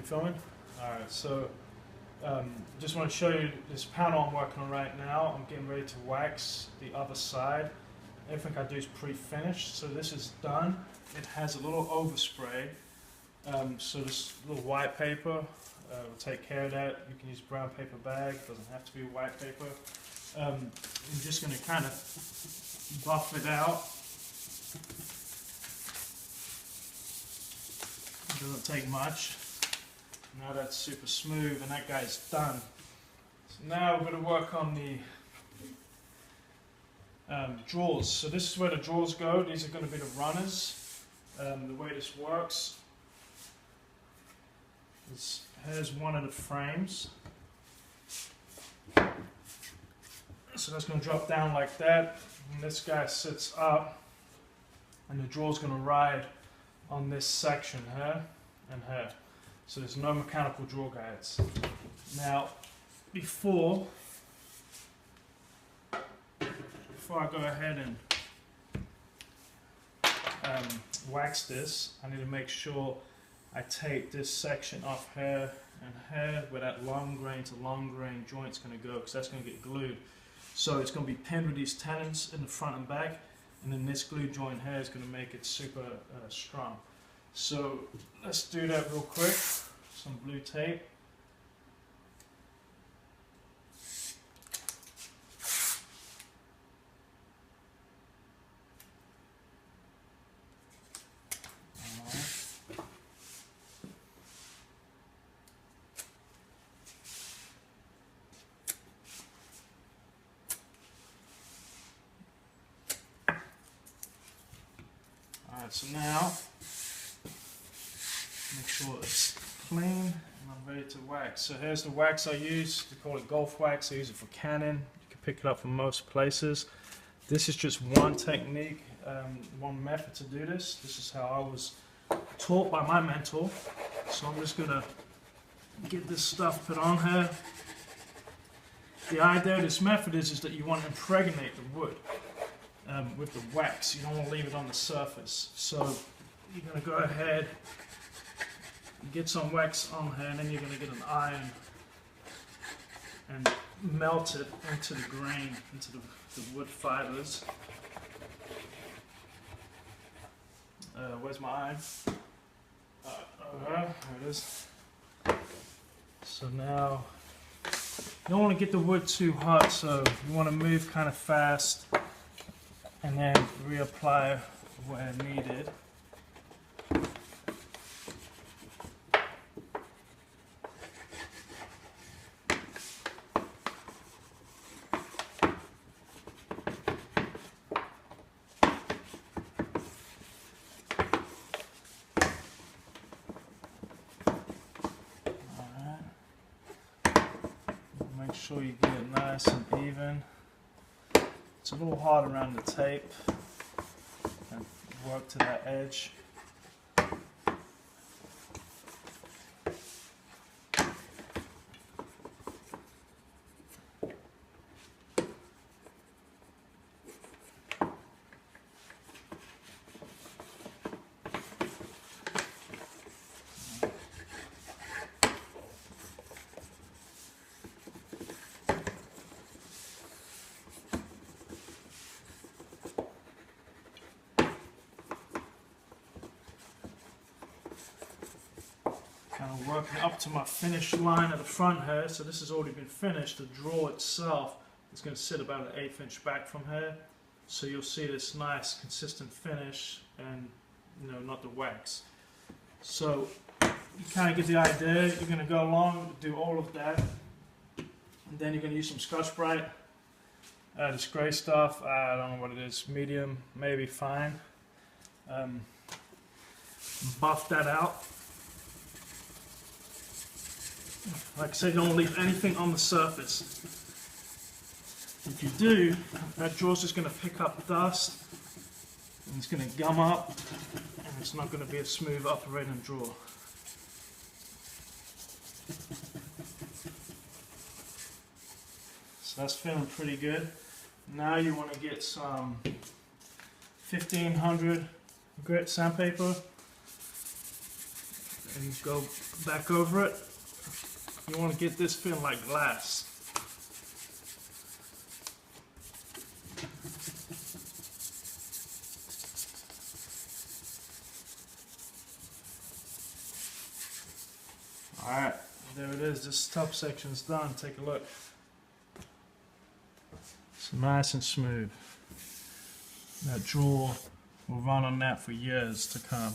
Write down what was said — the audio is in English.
filming? Alright, so just want to show you this panel I'm working on right now. I'm getting ready to wax the other side. Everything I do is pre-finished, so this is done. It has a little overspray, so this little white paper will take care of that. You can use brown paper bag, doesn't have to be white paper. I'm just going to kind of buff it out. It doesn't take much. Now that's super smooth and that guy's done. So now we're going to work on the drawers. So this is where the drawers go. These are going to be the runners. The way this works is here's one of the frames. So that's going to drop down like that. And this guy sits up and the drawer's going to ride on this section here and here. So there's no mechanical drawer guides. Now, before I go ahead and wax this, I need to make sure I take this section off here and here where that long grain to long grain joint's going to go, because that's going to get glued. So it's going to be pinned with these tenons in the front and back, and then this glue joint here is going to make it super strong. So let's do that real quick. Some blue tape. Alright, so now make sure it's clean and I'm ready to wax. So here's the wax I use. We call it golf wax. I use it for Canon. You can pick it up from most places. This is just one technique, one method to do this. This is how I was taught by my mentor. So I'm just going to get this stuff put on here. The idea of this method is that you want to impregnate the wood with the wax. You don't want to leave it on the surface. So you're going to go ahead, get some wax on here, and then you're going to get an iron and melt it into the grain, into the wood fibers. Where's my iron? There it is. So now, you don't want to get the wood too hot, so you want to move kind of fast and then reapply where needed. Make sure you get it nice and even. It's a little hard around the tape and work to that edge. Kind of working up to my finish line at the front here. So this has already been finished. The drawer itself is going to sit about an 1/8 inch back from here. So you'll see this nice consistent finish and not the wax. So you kind of get the idea. You're going to go along, do all of that. And then you're going to use some Scotch-Brite. This grey stuff, I don't know what it is, medium, maybe fine. Buff that out. Like I said, don't leave anything on the surface. If you do, that drawer's just going to pick up dust and it's going to gum up and it's not going to be a smooth operating drawer. So that's feeling pretty good. Now you want to get some 1500 grit sandpaper and and go back over it. You want to get this feeling like glass. Alright, there it is. This top section's done. Take a look. It's nice and smooth. That drawer will run on that for years to come.